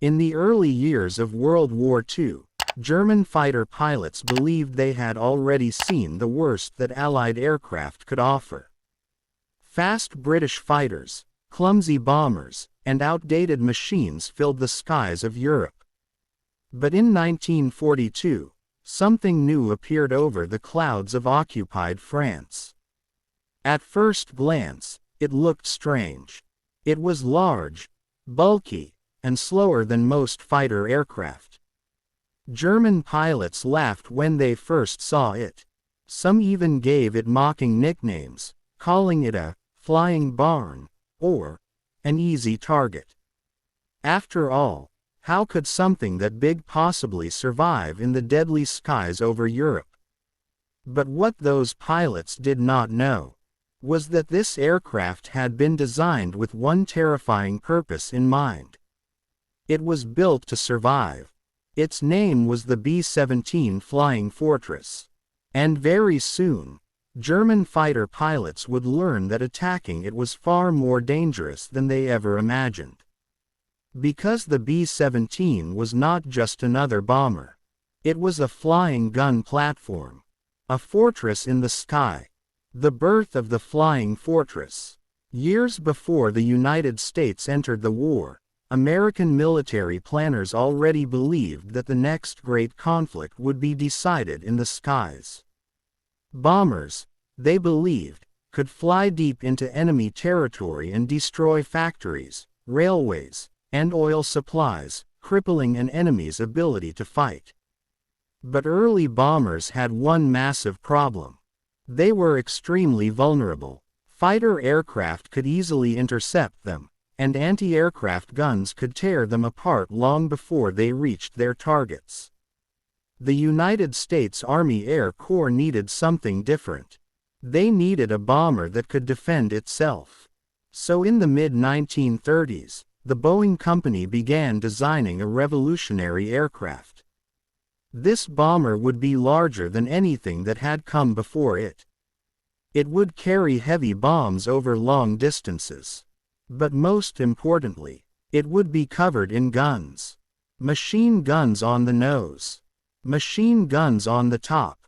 In the early years of World War II, German fighter pilots believed they had already seen the worst that Allied aircraft could offer. Fast British fighters, clumsy bombers, and outdated machines filled the skies of Europe. But in 1942, something new appeared over the clouds of occupied France. At first glance, it looked strange. It was large, bulky, and slower than most fighter aircraft. German pilots laughed when they first saw it. Some even gave it mocking nicknames, calling it a flying barn, or an easy target. After all, how could something that big possibly survive in the deadly skies over Europe? But what those pilots did not know was that this aircraft had been designed with one terrifying purpose in mind. It was built to survive. Its name was the B-17 Flying Fortress. And very soon, German fighter pilots would learn that attacking it was far more dangerous than they ever imagined. Because the B-17 was not just another bomber. It was a flying gun platform. A fortress in the sky. The birth of the Flying Fortress. Years before the United States entered the war, American military planners already believed that the next great conflict would be decided in the skies. Bombers, they believed, could fly deep into enemy territory and destroy factories, railways, and oil supplies, crippling an enemy's ability to fight. But early bombers had one massive problem. They were extremely vulnerable. Fighter aircraft could easily intercept them, and anti-aircraft guns could tear them apart long before they reached their targets. The United States Army Air Corps needed something different. They needed a bomber that could defend itself. So in the mid-1930s, the Boeing company began designing a revolutionary aircraft. This bomber would be larger than anything that had come before it. It would carry heavy bombs over long distances. But most importantly, it would be covered in guns. Machine guns on the nose. Machine guns on the top.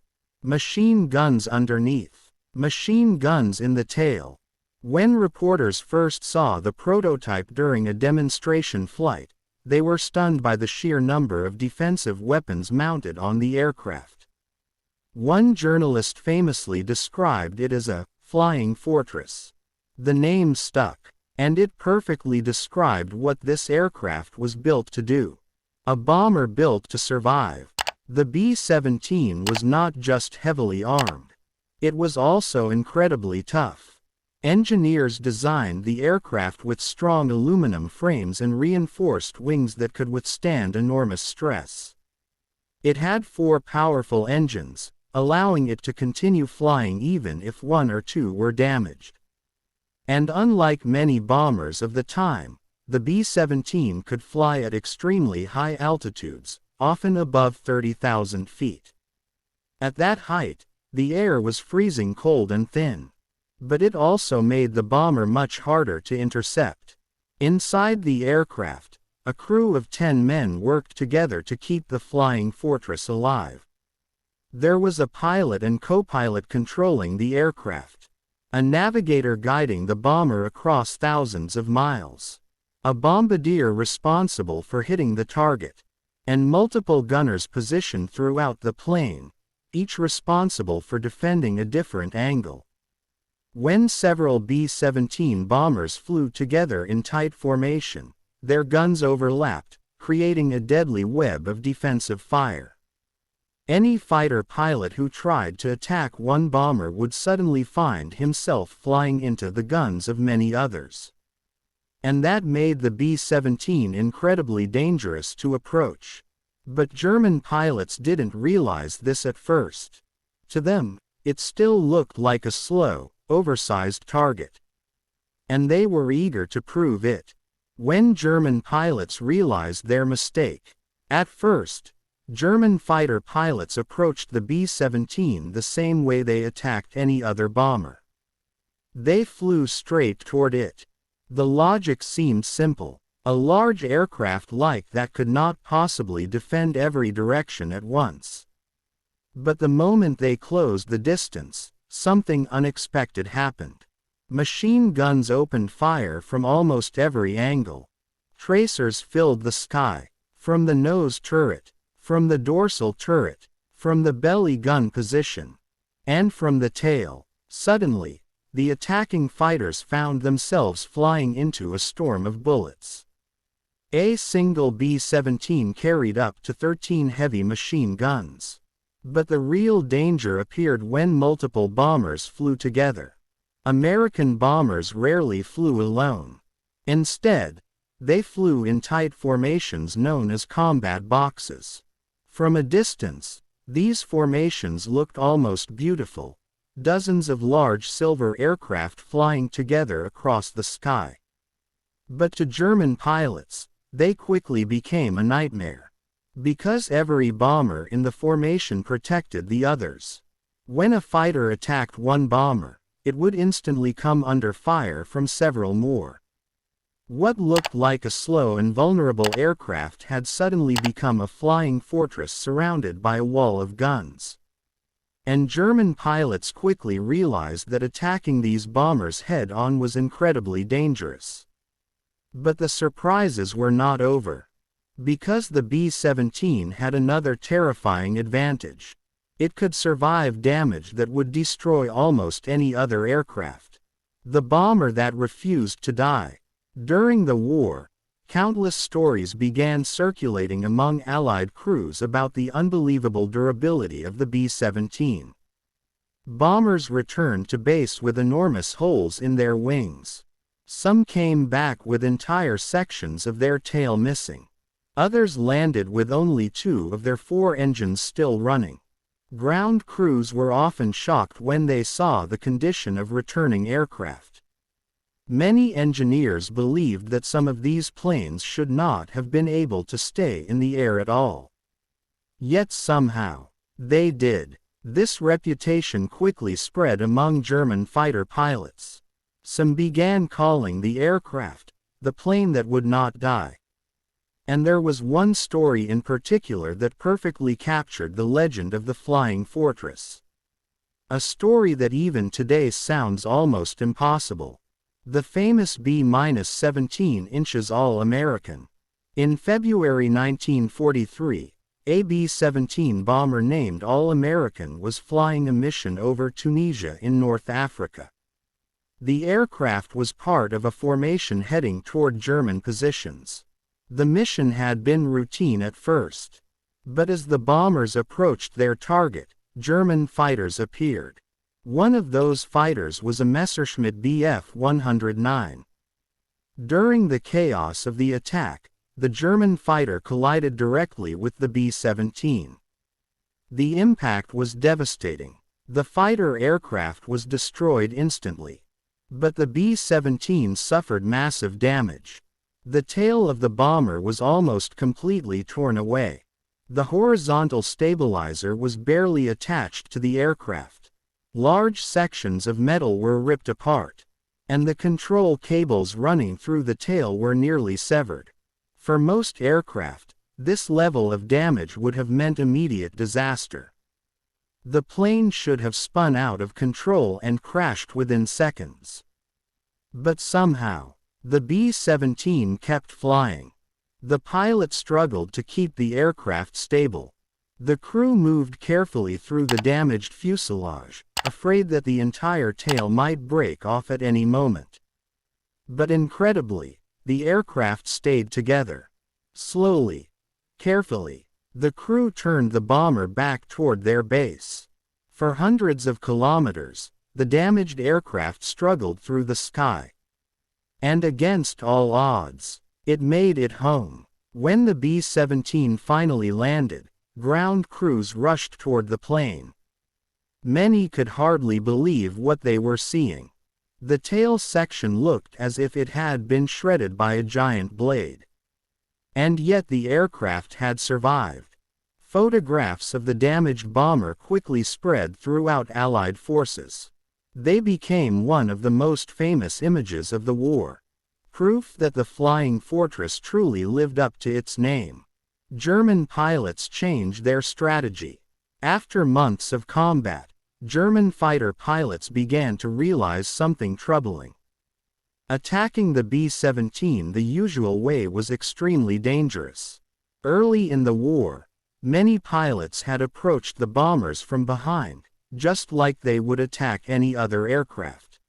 Machine guns underneath. Machine guns in the tail. When reporters first saw the prototype during a demonstration flight, they were stunned by the sheer number of defensive weapons mounted on the aircraft. One journalist famously described it as a flying fortress. The name stuck, and it perfectly described what this aircraft was built to do. A bomber built to survive. The B-17 was not just heavily armed. It was also incredibly tough. Engineers designed the aircraft with strong aluminum frames and reinforced wings that could withstand enormous stress. It had 4 powerful engines, allowing it to continue flying even if 1 or 2 were damaged. And unlike many bombers of the time, the B-17 could fly at extremely high altitudes, often above 30,000 feet. At that height, the air was freezing cold and thin. But it also made the bomber much harder to intercept. Inside the aircraft, a crew of 10 men worked together to keep the flying fortress alive. There was a pilot and co-pilot controlling the aircraft. A navigator guiding the bomber across thousands of miles. A bombardier responsible for hitting the target. And multiple gunners positioned throughout the plane, each responsible for defending a different angle. When several B-17 bombers flew together in tight formation, their guns overlapped, creating a deadly web of defensive fire. Any fighter pilot who tried to attack one bomber would suddenly find himself flying into the guns of many others. And that made the B-17 incredibly dangerous to approach. But German pilots didn't realize this at first. To them, it still looked like a slow, oversized target. And they were eager to prove it. When German pilots realized their mistake, at first, German fighter pilots approached the B-17 the same way they attacked any other bomber. They flew straight toward it. The logic seemed simple. A large aircraft like that could not possibly defend every direction at once. But the moment they closed the distance, something unexpected happened. Machine guns opened fire from almost every angle. Tracers filled the sky, from the nose turret, from the dorsal turret, from the belly gun position, and from the tail. Suddenly, the attacking fighters found themselves flying into a storm of bullets. A single B-17 carried up to 13 heavy machine guns. But the real danger appeared when multiple bombers flew together. American bombers rarely flew alone. Instead, they flew in tight formations known as combat boxes. From a distance, these formations looked almost beautiful, dozens of large silver aircraft flying together across the sky. But to German pilots, they quickly became a nightmare. Because every bomber in the formation protected the others. When a fighter attacked one bomber, it would instantly come under fire from several more. What looked like a slow and vulnerable aircraft had suddenly become a flying fortress surrounded by a wall of guns. And German pilots quickly realized that attacking these bombers head-on was incredibly dangerous. But the surprises were not over. Because the B-17 had another terrifying advantage. It could survive damage that would destroy almost any other aircraft. The bomber that refused to die. During the war, countless stories began circulating among Allied crews about the unbelievable durability of the B-17. Bombers returned to base with enormous holes in their wings. Some came back with entire sections of their tail missing. Others landed with only 2 of their 4 engines still running. Ground crews were often shocked when they saw the condition of returning aircraft. Many engineers believed that some of these planes should not have been able to stay in the air at all. Yet somehow, they did. This reputation quickly spread among German fighter pilots. Some began calling the aircraft the plane that would not die. And there was one story in particular that perfectly captured the legend of the flying fortress. A story that even today sounds almost impossible. The famous B-17 inches All-American. In February 1943, a B-17 bomber named All-American was flying a mission over Tunisia in North Africa. The aircraft was part of a formation heading toward German positions. The mission had been routine at first. But as the bombers approached their target, German fighters appeared. One of those fighters was a Messerschmitt Bf 109. During the chaos of the attack, the German fighter collided directly with the B-17. The impact was devastating. The fighter aircraft was destroyed instantly. But the B-17 suffered massive damage. The tail of the bomber was almost completely torn away. The horizontal stabilizer was barely attached to the aircraft. Large sections of metal were ripped apart. And the control cables running through the tail were nearly severed. For most aircraft, this level of damage would have meant immediate disaster. The plane should have spun out of control and crashed within seconds. But somehow, the B-17 kept flying. The pilot struggled to keep the aircraft stable. The crew moved carefully through the damaged fuselage, afraid that the entire tail might break off at any moment. But incredibly, the aircraft stayed together. Slowly, carefully, the crew turned the bomber back toward their base. For hundreds of kilometers, the damaged aircraft struggled through the sky. And against all odds, it made it home. When the B-17 finally landed, ground crews rushed toward the plane. Many could hardly believe what they were seeing. The tail section looked as if it had been shredded by a giant blade. And yet the aircraft had survived. Photographs of the damaged bomber quickly spread throughout Allied forces. They became one of the most famous images of the war. proof that the flying fortress truly lived up to its name. German pilots changed their strategy. After months of combat, German fighter pilots began to realize something troubling. Attacking the B-17 the usual way was extremely dangerous. Early in the war, many pilots had approached the bombers from behind, just like they would attack any other aircraft.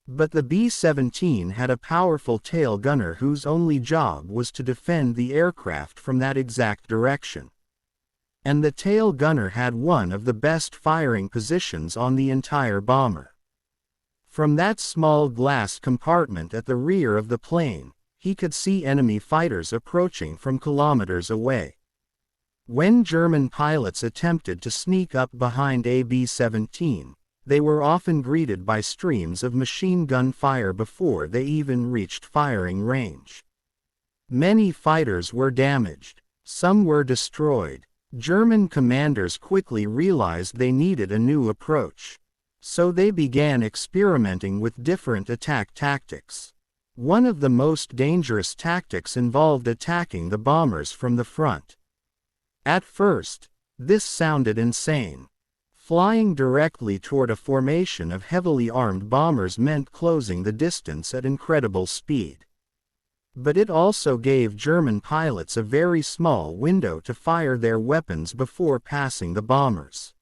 But the B-17 had a powerful tail gunner whose only job was to defend the aircraft from that exact direction. And the tail gunner had one of the best firing positions on the entire bomber. From that small glass compartment at the rear of the plane, he could see enemy fighters approaching from kilometers away. When German pilots attempted to sneak up behind a B-17, they were often greeted by streams of machine gun fire before they even reached firing range. Many fighters were damaged. Some were destroyed. German commanders quickly realized they needed a new approach. So they began experimenting with different attack tactics. One of the most dangerous tactics involved attacking the bombers from the front. At first, this sounded insane. Flying directly toward a formation of heavily armed bombers meant closing the distance at incredible speed. But it also gave German pilots a very small window to fire their weapons before passing the bombers.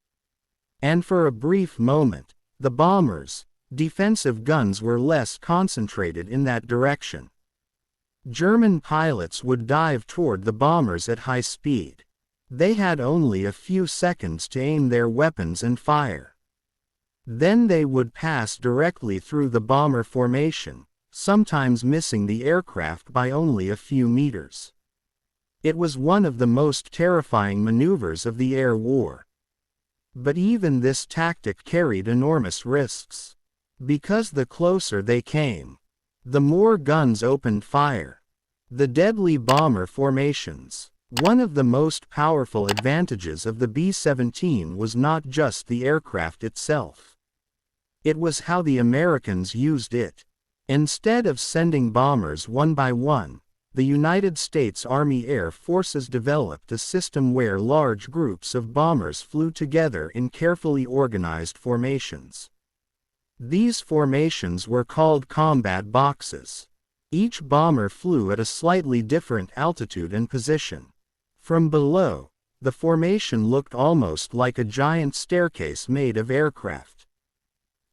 And for a brief moment, the bombers' defensive guns were less concentrated in that direction. German pilots would dive toward the bombers at high speed. They had only a few seconds to aim their weapons and fire. Then they would pass directly through the bomber formation, sometimes missing the aircraft by only a few meters. It was one of the most terrifying maneuvers of the air war. But even this tactic carried enormous risks. Because the closer they came, the more guns opened fire. The deadly bomber formations. One of the most powerful advantages of the B-17 was not just the aircraft itself. It was how the Americans used it. Instead of sending bombers one by one, the United States Army Air Forces developed a system where large groups of bombers flew together in carefully organized formations. These formations were called combat boxes. Each bomber flew at a slightly different altitude and position. From below, the formation looked almost like a giant staircase made of aircraft.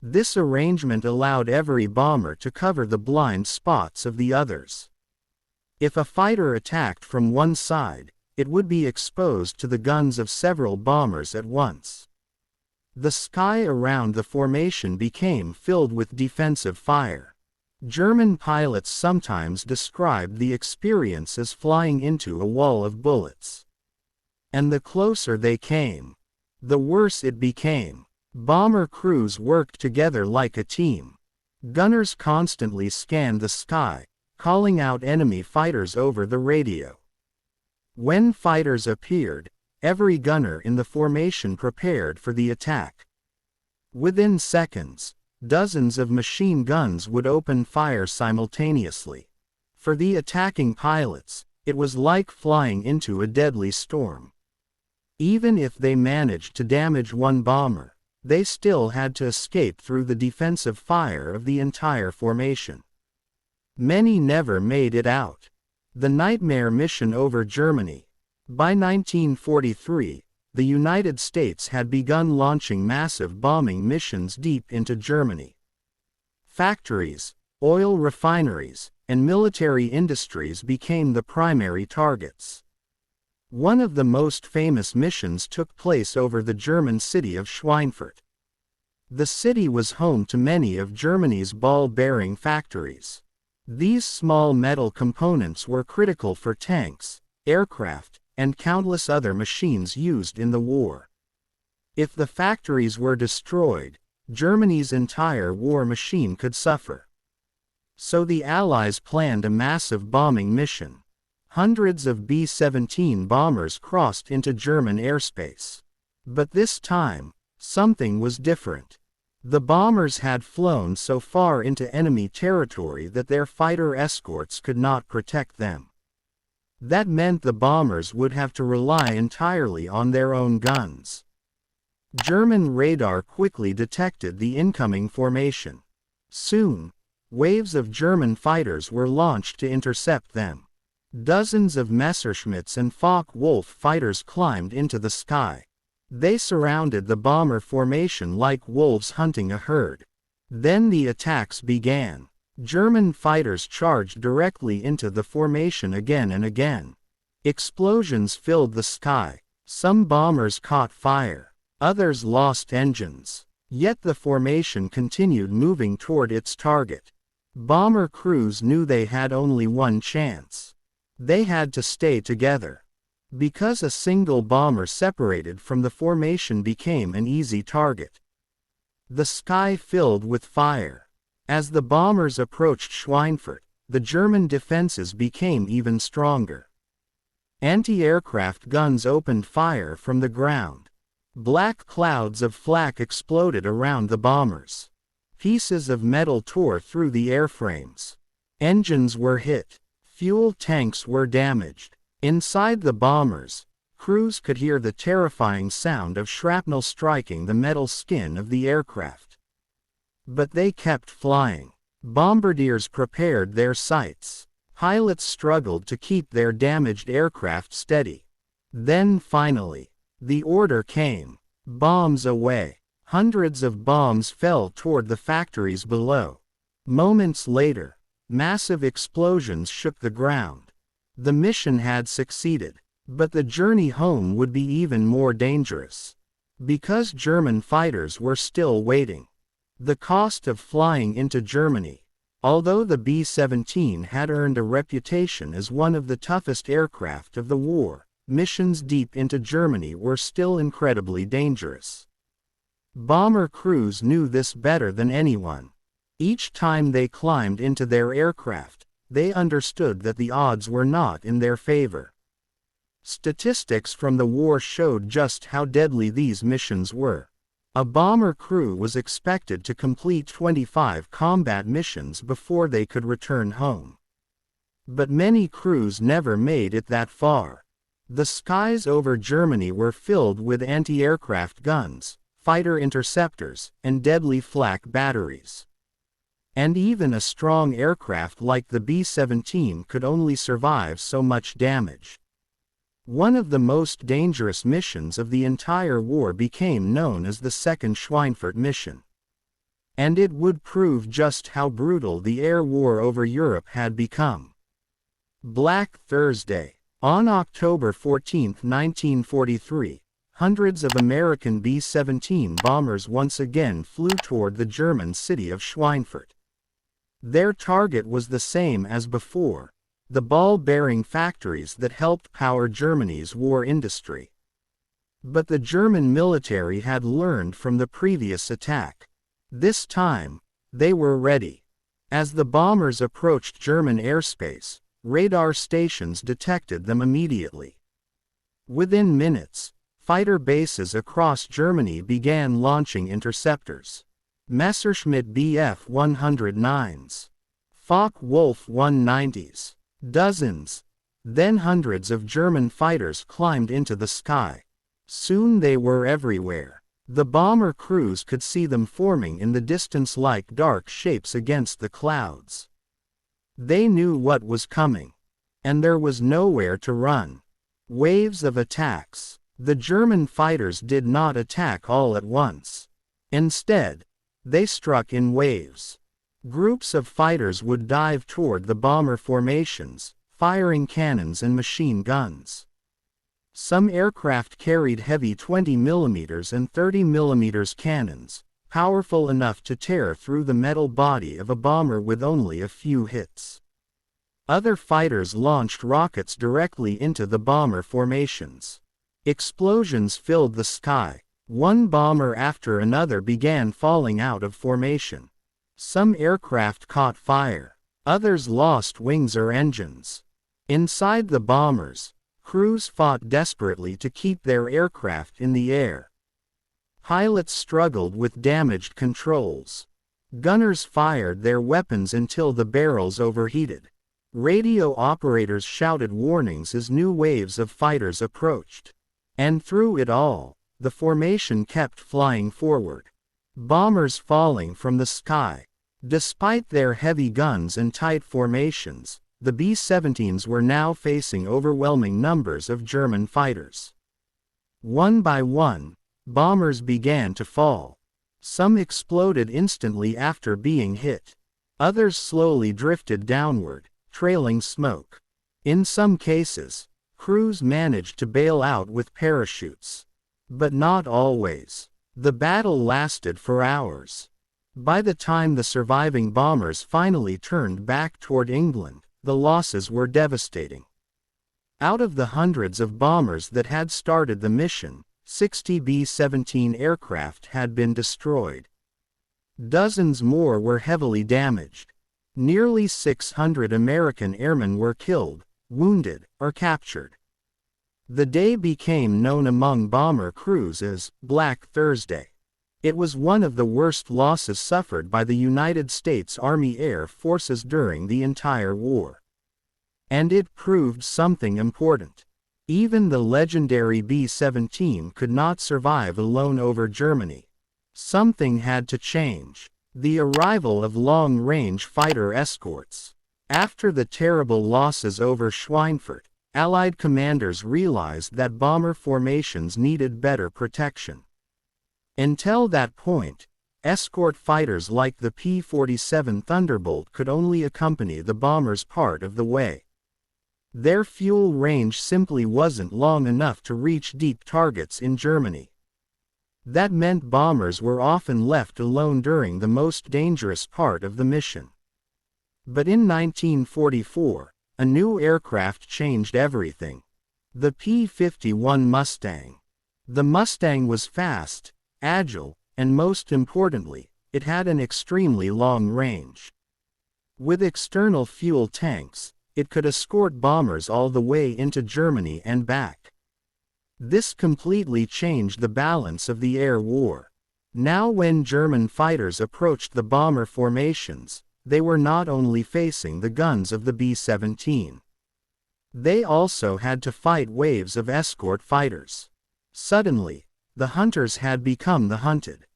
This arrangement allowed every bomber to cover the blind spots of the others. If a fighter attacked from one side, it would be exposed to the guns of several bombers at once. The sky around the formation became filled with defensive fire. German pilots sometimes described the experience as flying into a wall of bullets. And the closer they came, the worse it became. Bomber crews worked together like a team. Gunners constantly scanned the sky, calling out enemy fighters over the radio. When fighters appeared, every gunner in the formation prepared for the attack. Within seconds, dozens of machine guns would open fire simultaneously. For the attacking pilots, it was like flying into a deadly storm. Even if they managed to damage one bomber, they still had to escape through the defensive fire of the entire formation. Many never made it out. The nightmare mission over Germany. By 1943, the United States had begun launching massive bombing missions deep into Germany. Factories, oil refineries, and military industries became the primary targets. One of the most famous missions took place over the German city of Schweinfurt. The city was home to many of Germany's ball-bearing factories. These small metal components were critical for tanks, aircraft, and countless other machines used in the war. If the factories were destroyed, Germany's entire war machine could suffer. So the Allies planned a massive bombing mission. Hundreds of B-17 bombers crossed into German airspace. But this time, something was different. The bombers had flown so far into enemy territory that their fighter escorts could not protect them. That meant the bombers would have to rely entirely on their own guns. German radar quickly detected the incoming formation. Soon, waves of German fighters were launched to intercept them. Dozens of Messerschmitts and Focke-Wulf fighters climbed into the sky. They surrounded the bomber formation like wolves hunting a herd. Then the attacks began. German fighters charged directly into the formation again and again. Explosions filled the sky. Some bombers caught fire. Others lost engines. Yet the formation continued moving toward its target. Bomber crews knew they had only one chance. They had to stay together. Because a single bomber separated from the formation became an easy target. The sky filled with fire. As the bombers approached Schweinfurt, the German defenses became even stronger. Anti-aircraft guns opened fire from the ground. Black clouds of flak exploded around the bombers. Pieces of metal tore through the airframes. Engines were hit. Fuel tanks were damaged. Inside the bombers, crews could hear the terrifying sound of shrapnel striking the metal skin of the aircraft. But they kept flying. Bombardiers prepared their sights. Pilots struggled to keep their damaged aircraft steady. Then finally, the order came. Bombs away. Hundreds of bombs fell toward the factories below. Moments later, massive explosions shook the ground. The mission had succeeded, but the journey home would be even more dangerous. Because German fighters were still waiting. The cost of flying into Germany. Although the B-17 had earned a reputation as one of the toughest aircraft of the war, missions deep into Germany were still incredibly dangerous. Bomber crews knew this better than anyone. Each time they climbed into their aircraft, they understood that the odds were not in their favor. Statistics from the war showed just how deadly these missions were. A bomber crew was expected to complete 25 combat missions before they could return home. But many crews never made it that far. The skies over Germany were filled with anti-aircraft guns, fighter interceptors, and deadly flak batteries. And even a strong aircraft like the B-17 could only survive so much damage. One of the most dangerous missions of the entire war became known as the Second Schweinfurt Mission. And it would prove just how brutal the air war over Europe had become. Black Thursday. On October 14, 1943, hundreds of American B-17 bombers once again flew toward the German city of Schweinfurt. Their target was the same as before, the ball-bearing factories that helped power Germany's war industry. But the German military had learned from the previous attack. This time, they were ready. As the bombers approached German airspace, radar stations detected them immediately. Within minutes, fighter bases across Germany began launching interceptors. Messerschmitt Bf-109s, Focke-Wulf 190s, dozens, then hundreds of German fighters climbed into the sky. Soon they were everywhere. The bomber crews could see them forming in the distance like dark shapes against the clouds. They knew what was coming. And there was nowhere to run. Waves of attacks. The German fighters did not attack all at once. Instead, they struck in waves. Groups of fighters would dive toward the bomber formations, firing cannons and machine guns. Some aircraft carried heavy 20mm and 30mm cannons, powerful enough to tear through the metal body of a bomber with only a few hits. Other fighters launched rockets directly into the bomber formations. Explosions filled the sky. One bomber after another began falling out of formation. Some aircraft caught fire. Others lost wings or engines. Inside the bombers, crews fought desperately to keep their aircraft in the air. Pilots struggled with damaged controls. Gunners fired their weapons until the barrels overheated. Radio operators shouted warnings as new waves of fighters approached. And through it all, the formation kept flying forward. Bombers falling from the sky. Despite their heavy guns and tight formations, the B-17s were now facing overwhelming numbers of German fighters. One by one, bombers began to fall. Some exploded instantly after being hit. Others slowly drifted downward, trailing smoke. In some cases, crews managed to bail out with parachutes. But not always. The battle lasted for hours. By the time the surviving bombers finally turned back toward England, the losses were devastating. Out of the hundreds of bombers that had started the mission, 60 B-17 aircraft had been destroyed. Dozens more were heavily damaged. Nearly 600 American airmen were killed, wounded, or captured. The day became known among bomber crews as Black Thursday. It was one of the worst losses suffered by the United States Army Air Forces during the entire war. And it proved something important. Even the legendary B-17 could not survive alone over Germany. Something had to change. The arrival of long-range fighter escorts. After the terrible losses over Schweinfurt, Allied commanders realized that bomber formations needed better protection. Until that point, escort fighters like the P-47 Thunderbolt could only accompany the bombers part of the way. Their fuel range simply wasn't long enough to reach deep targets in Germany. That meant bombers were often left alone during the most dangerous part of the mission. But in 1944, a new aircraft changed everything. The P-51 Mustang. The Mustang was fast, agile, and most importantly, it had an extremely long range. With external fuel tanks, it could escort bombers all the way into Germany and back. This completely changed the balance of the air war. Now when German fighters approached the bomber formations, they were not only facing the guns of the B-17. They also had to fight waves of escort fighters. Suddenly, the hunters had become the hunted.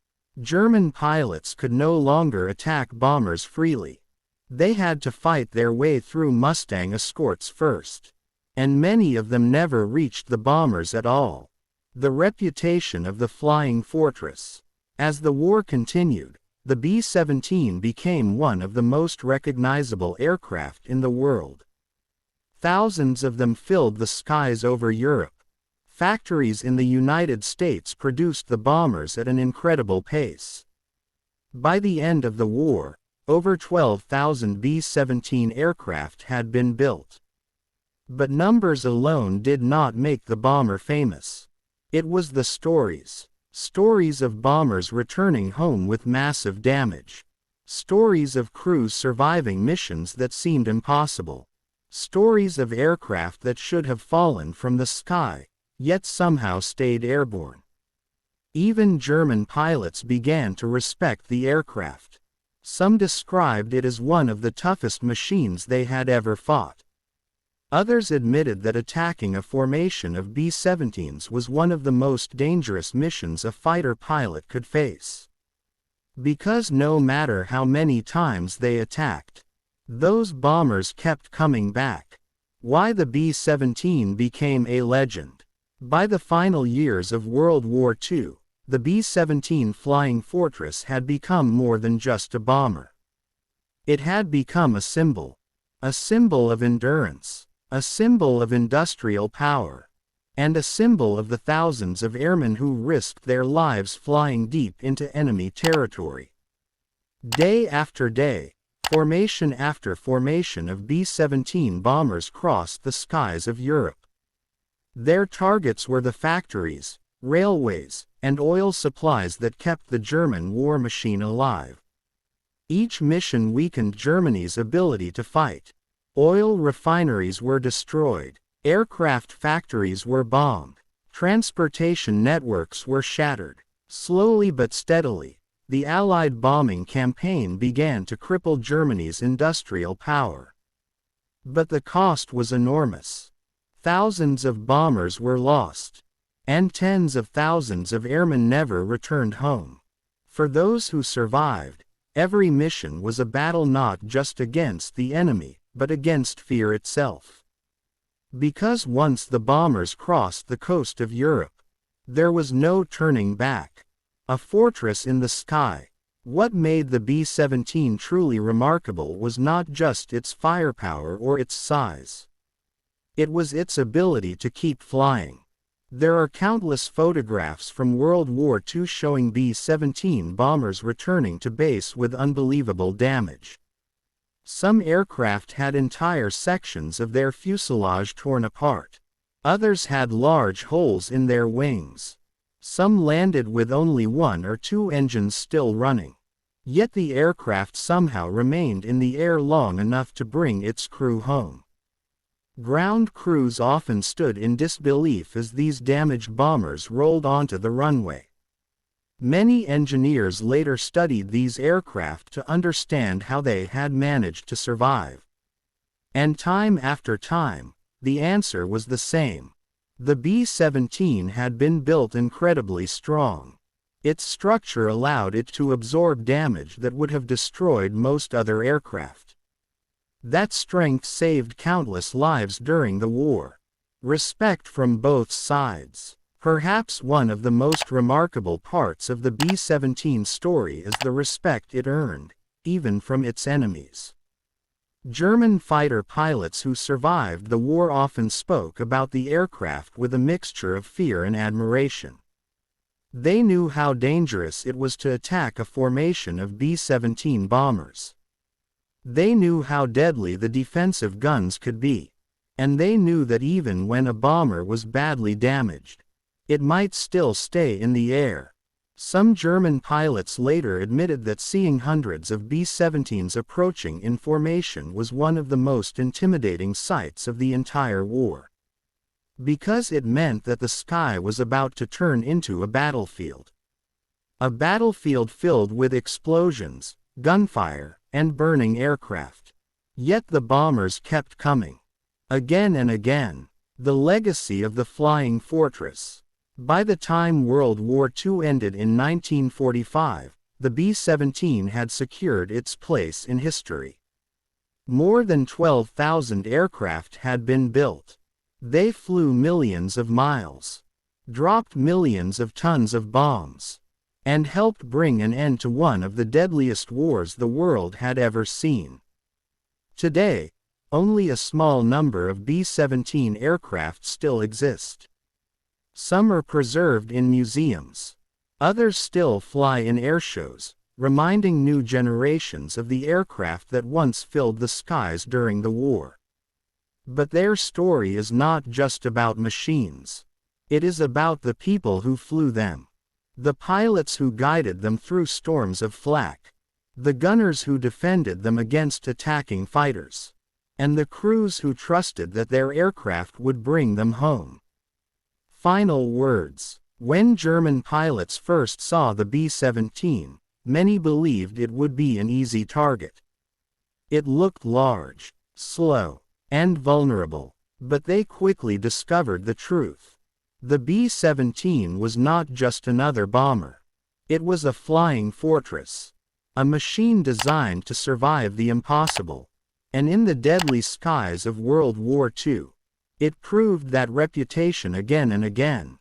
German pilots could no longer attack bombers freely. They had to fight their way through Mustang escorts first. And many of them never reached the bombers at all. The reputation of the Flying Fortress. As the war continued, the B-17 became one of the most recognizable aircraft in the world. Thousands of them filled the skies over Europe. Factories in the United States produced the bombers at an incredible pace. By the end of the war, over 12,000 B-17 aircraft had been built. But numbers alone did not make the bomber famous. It was the stories. Stories of bombers returning home with massive damage. Stories of crews surviving missions that seemed impossible. Stories of aircraft that should have fallen from the sky, yet somehow stayed airborne. Even German pilots began to respect the aircraft. Some described it as one of the toughest machines they had ever fought. Others admitted that attacking a formation of B-17s was one of the most dangerous missions a fighter pilot could face. Because no matter how many times they attacked, those bombers kept coming back. Why the B-17 became a legend. By the final years of World War II, the B-17 Flying Fortress had become more than just a bomber. It had become a symbol of endurance. A symbol of industrial power, and a symbol of the thousands of airmen who risked their lives flying deep into enemy territory. Day after day, formation after formation of B-17 bombers crossed the skies of Europe. Their targets were the factories, railways, and oil supplies that kept the German war machine alive. Each mission weakened Germany's ability to fight. Oil refineries were destroyed, aircraft factories were bombed, transportation networks were shattered. Slowly but steadily, the Allied bombing campaign began to cripple Germany's industrial power. But the cost was enormous. Thousands of bombers were lost, and tens of thousands of airmen never returned home. For those who survived, every mission was a battle not just against the enemy, but against fear itself. Because once the bombers crossed the coast of Europe, there was no turning back. A fortress in the sky. What made the B-17 truly remarkable was not just its firepower or its size. It was its ability to keep flying. There are countless photographs from World War II showing B-17 bombers returning to base with unbelievable damage. Some aircraft had entire sections of their fuselage torn apart. Others had large holes in their wings. Some landed with only one or two engines still running. Yet the aircraft somehow remained in the air long enough to bring its crew home. Ground crews often stood in disbelief as these damaged bombers rolled onto the runway. Many engineers later studied these aircraft to understand how they had managed to survive. And time after time, the answer was the same. The B-17 had been built incredibly strong. Its structure allowed it to absorb damage that would have destroyed most other aircraft. That strength saved countless lives during the war. Respect from both sides. Perhaps one of the most remarkable parts of the B-17 story is the respect it earned, even from its enemies. German fighter pilots who survived the war often spoke about the aircraft with a mixture of fear and admiration. They knew how dangerous it was to attack a formation of B-17 bombers. They knew how deadly the defensive guns could be. And they knew that even when a bomber was badly damaged, it might still stay in the air. Some German pilots later admitted that seeing hundreds of B-17s approaching in formation was one of the most intimidating sights of the entire war. Because it meant that the sky was about to turn into a battlefield. A battlefield filled with explosions, gunfire, and burning aircraft. Yet the bombers kept coming. Again and again. The legacy of the flying fortress. By the time World War II ended in 1945, the B-17 had secured its place in history. More than 12,000 aircraft had been built. They flew millions of miles, dropped millions of tons of bombs, and helped bring an end to one of the deadliest wars the world had ever seen. Today, only a small number of B-17 aircraft still exist. Some are preserved in museums. Others still fly in airshows, reminding new generations of the aircraft that once filled the skies during the war. But their story is not just about machines. It is about the people who flew them. The pilots who guided them through storms of flak. The gunners who defended them against attacking fighters. And the crews who trusted that their aircraft would bring them home. Final words. When German pilots first saw the B-17, many believed it would be an easy target. It looked large, slow, and vulnerable, but they quickly discovered the truth. The B-17 was not just another bomber. It was a flying fortress. A machine designed to survive the impossible. And in the deadly skies of World War II, it proved that reputation again and again.